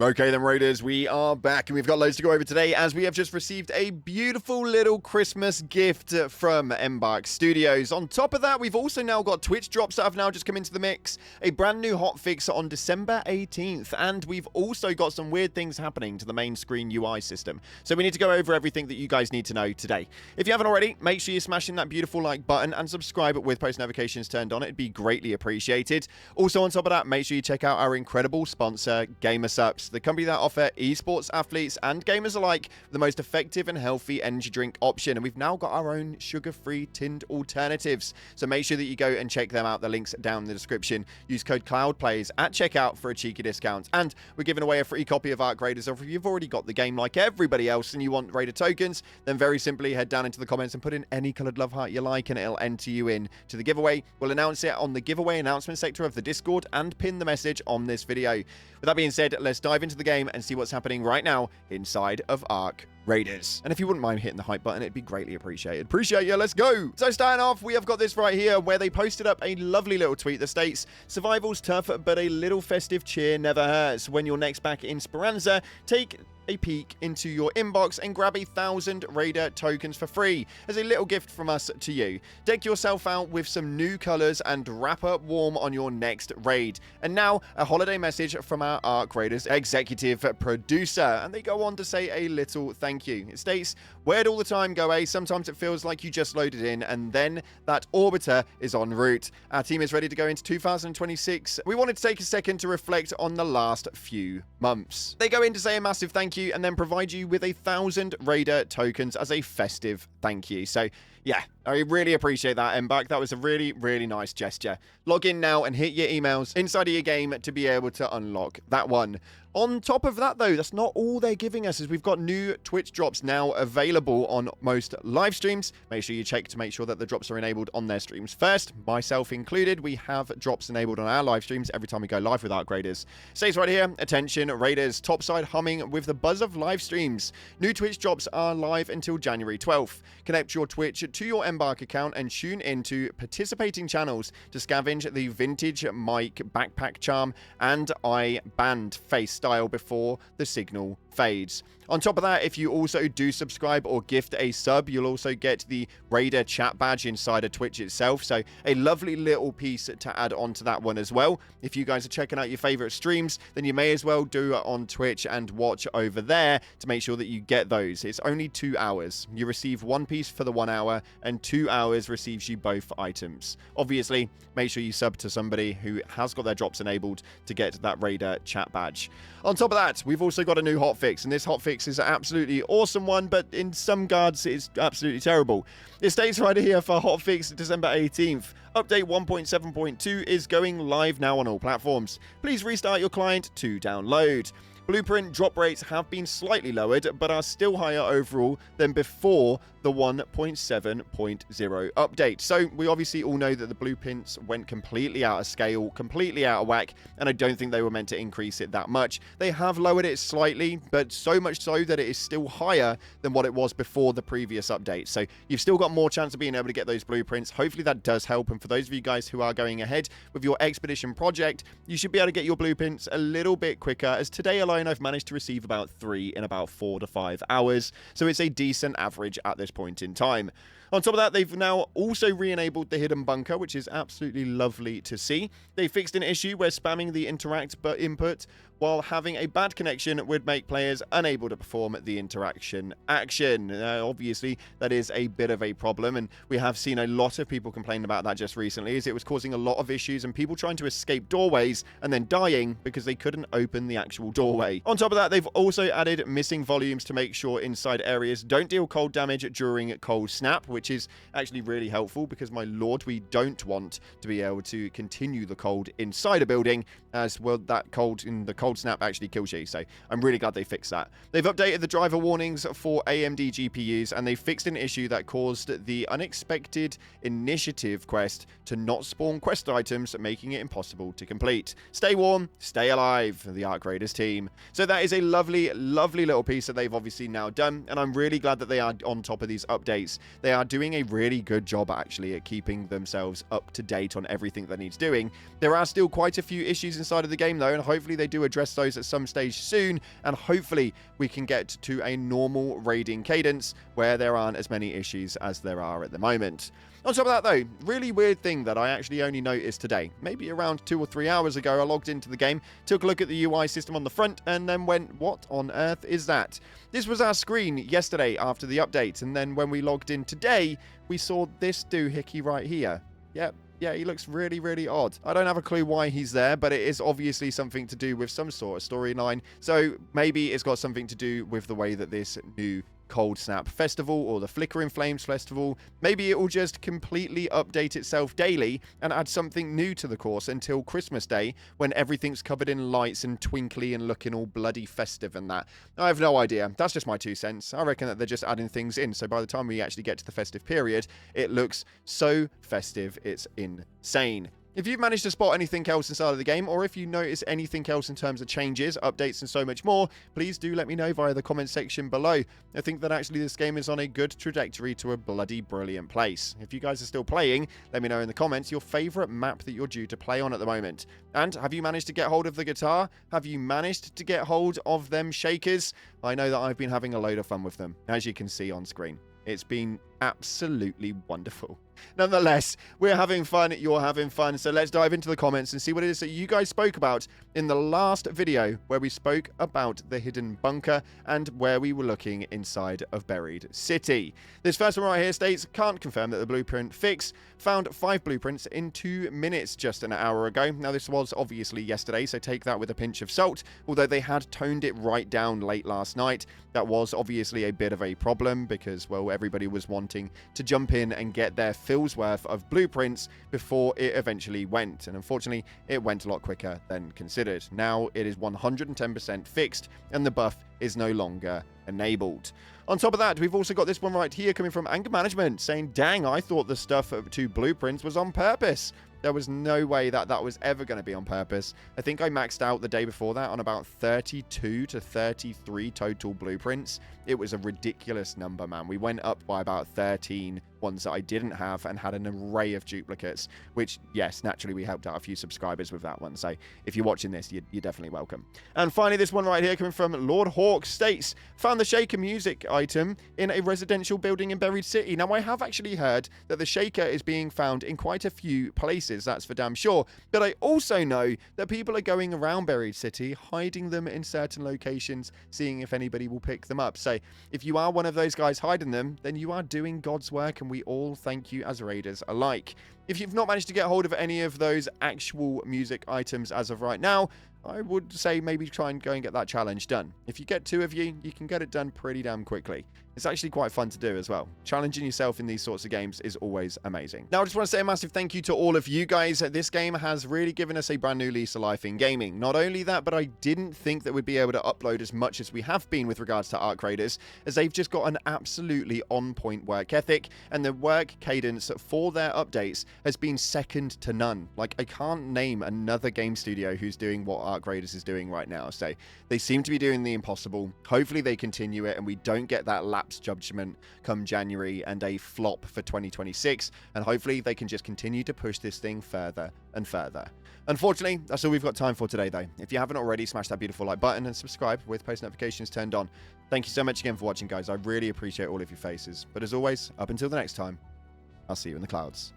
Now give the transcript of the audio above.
Okay then, Raiders, we are back and we've got loads to go over today as we have just received a beautiful little Christmas gift from Embark Studios. On top of that, we've also now got Twitch drops that have now just come into the mix, a brand new hotfix on December 18th, and we've also got some weird things happening to the main screen UI system. So we need to go over everything that you guys need to know today. If you haven't already, make sure you're smashing that beautiful like button and subscribe with post notifications turned on. It'd be greatly appreciated. Also on top of that, make sure you check out our incredible sponsor, GamerSups, the company that offer esports athletes and gamers alike the most effective and healthy energy drink option. And we've now got our own sugar-free tinned alternatives. So make sure that you go and check them out. The link's down in the description. Use code CloudPlays at checkout for a cheeky discount. And we're giving away a free copy of Arc Raiders. So if you've already got the game like everybody else and you want Raider tokens, then very simply head down into the comments and put in any coloured love heart you like and it'll enter you in to the giveaway. We'll announce it on the giveaway announcement sector of the Discord and pin the message on this video. With that being said, let's dive into the game and see what's happening right now inside of Arc Raiders. And if you wouldn't mind hitting the hype button, it'd be greatly appreciated. Appreciate you, let's go! So starting off, we have got this right here where they posted up a lovely little tweet that states, "Survival's tough, but a little festive cheer never hurts. When you're next back in Speranza, take a peek into your inbox and grab 1,000 Raider tokens for free as a little gift from us to you. Deck yourself out with some new colors and wrap up warm on your next raid." And now, a holiday message from our Arc Raiders executive producer, and they go on to say a little thank you. It states, "Where'd all the time go, eh? Sometimes it feels like you just loaded in and then that orbiter is en route. Our team is ready to go into 2026. We wanted to take a second to reflect on the last few months." They go in to say a massive thank you and then provide you with 1,000 Raider tokens as a festive thank you. So yeah, I really appreciate that, Embark. That was a really, really nice gesture. Log in now and hit your emails inside of your game to be able to unlock that one. On top of that, though, that's not all they're giving us, as we've got new Twitch drops now available on most live streams. Make sure you check to make sure that the drops are enabled on their streams first. Myself included, we have drops enabled on our live streams every time we go live with Arc Raiders. States right here, "Attention Raiders, topside humming with the buzz of live streams. New Twitch drops are live until January 12th. Connect your Twitch to your Embark account and tune into participating channels to scavenge the vintage mic backpack charm and eye band face style before the signal fades." On top of that, if you also do subscribe or gift a sub, you'll also get the Raider chat badge inside of Twitch itself. So a lovely little piece to add on to that one as well. If you guys are checking out your favorite streams, then you may as well do it on Twitch and watch over there to make sure that you get those. It's only 2 hours. You receive one piece for the 1 hour and 2 hours receives you both items. Obviously, make sure you sub to somebody who has got their drops enabled to get that Raider chat badge. On top of that, we've also got a new hotfix, and this hotfix is an absolutely awesome one, but in some regards, it's absolutely terrible. It states right here for hotfix December 18th, update 1.7.2 is going live now on all platforms. Please restart your client to download. Blueprint drop rates have been slightly lowered, but are still higher overall than before the 1.7.0 update. So we obviously all know that the blueprints went completely out of scale, completely out of whack, and I don't think they were meant to increase it that much. They have lowered it slightly, but so much so that it is still higher than what it was before the previous update. So you've still got more chance of being able to get those blueprints. Hopefully that does help, and for those of you guys who are going ahead with your expedition project, you should be able to get your blueprints a little bit quicker, as today alone I've managed to receive about 3 in about 4 to 5 hours, so it's a decent average at this point in time. On top of that, they've now also re-enabled the hidden bunker, which is absolutely lovely to see. They fixed an issue where spamming the interact input while having a bad connection would make players unable to perform the interaction action. Obviously, that is a bit of a problem, and we have seen a lot of people complain about that just recently, as it was causing a lot of issues and people trying to escape doorways and then dying because they couldn't open the actual doorway. On top of that, they've also added missing volumes to make sure inside areas don't deal cold damage during cold snap, which is actually really helpful because, my lord, we don't want to be able to continue the cold inside a building, as well that cold in the cold snap actually kills you. So I'm really glad they fixed that. They've updated the driver warnings for AMD GPUs, and they fixed an issue that caused the unexpected initiative quest to not spawn quest items, making it impossible to complete. Stay warm, stay alive, the Arc Raiders team. on. So that is a lovely, lovely little piece that they've obviously now done, and I'm really glad that they are on top of these updates. They are doing a really good job, actually, at keeping themselves up to date on everything that needs doing. There are still quite a few issues inside of the game, though, and hopefully they do address those at some stage soon, and hopefully we can get to a normal raiding cadence where there aren't as many issues as there are at the moment. On top of that, though, really weird thing that I actually only noticed today. Maybe around 2 or 3 hours ago, I logged into the game, took a look at the UI system on the front, and then went, what on earth is that? This was our screen yesterday after the update, and then when we logged in today, we saw this doohickey right here. Yep. Yeah, he looks really, really odd. I don't have a clue why he's there, but it is obviously something to do with some sort of storyline. So maybe it's got something to do with the way that this new Cold Snap Festival or the Flickering Flames Festival, maybe it will just completely update itself daily and add something new to the course until Christmas Day, when everything's covered in lights and twinkly and looking all bloody festive and that. I have no idea. That's just my 2 cents. I reckon that they're just adding things in, so by the time we actually get to the festive period, it looks so festive, it's insane. If you've managed to spot anything else inside of the game, or if you notice anything else in terms of changes, updates, and so much more, please do let me know via the comment section below. I think that actually this game is on a good trajectory to a bloody brilliant place. If you guys are still playing, let me know in the comments your favourite map that you're due to play on at the moment. And have you managed to get hold of the guitar? Have you managed to get hold of them shakers? I know that I've been having a load of fun with them, as you can see on screen. It's been absolutely wonderful. Nonetheless, we're having fun, you're having fun, so let's dive into the comments and see what it is that you guys spoke about in the last video where we spoke about the hidden bunker and where we were looking inside of Buried City. This first one right here states, can't confirm that the blueprint fix found 5 blueprints in 2 minutes just an hour ago. Now this was obviously yesterday, so take that with a pinch of salt, although they had toned it right down late last night. That was obviously a bit of a problem because, well, everybody was wanting to jump in and get their fill's worth of blueprints before it eventually went, and unfortunately it went a lot quicker than considered. Now it is 110% fixed and the buff is no longer enabled. On top of that, we've also got this one right here coming from Anger Management saying, dang, I thought the stuff to blueprints was on purpose. There was no way that that was ever going to be on purpose. I think I maxed out the day before that on about 32 to 33 total blueprints. It was a ridiculous number, man. We went up by about 13 ones that I didn't have and had an array of duplicates, which, yes, naturally we helped out a few subscribers with that one. So if you're watching this, you're definitely welcome. And finally, this one right here coming from Lord Hawk states, found the shaker music item in a residential building in Buried City. Now, I have actually heard that the shaker is being found in quite a few places, that's for damn sure. But I also know that people are going around Buried City, hiding them in certain locations, seeing if anybody will pick them up. So if you are one of those guys hiding them, then you are doing God's work, and we all thank you as raiders alike. If you've not managed to get hold of any of those actual music items as of right now, I would say maybe try and go and get that challenge done. If you get 2 of you, you can get it done pretty damn quickly. It's actually quite fun to do as well. Challenging yourself in these sorts of games is always amazing. Now, I just want to say a massive thank you to all of you guys. This game has really given us a brand new lease of life in gaming. Not only that, but I didn't think that we'd be able to upload as much as we have been with regards to Arc Raiders, as they've just got an absolutely on-point work ethic, and the work cadence for their updates has been second to none. Like, I can't name another game studio who's doing what Arc Raiders is doing right now. So they seem to be doing the impossible. Hopefully they continue it and we don't get that lapse judgment come January and a flop for 2026, and hopefully they can just continue to push this thing further and further. Unfortunately, that's all we've got time for today, though. If you haven't already, smash that beautiful like button and subscribe with post notifications turned on. Thank you so much again for watching, guys. I really appreciate all of your faces. But as always, up until the next time, I'll see you in the clouds.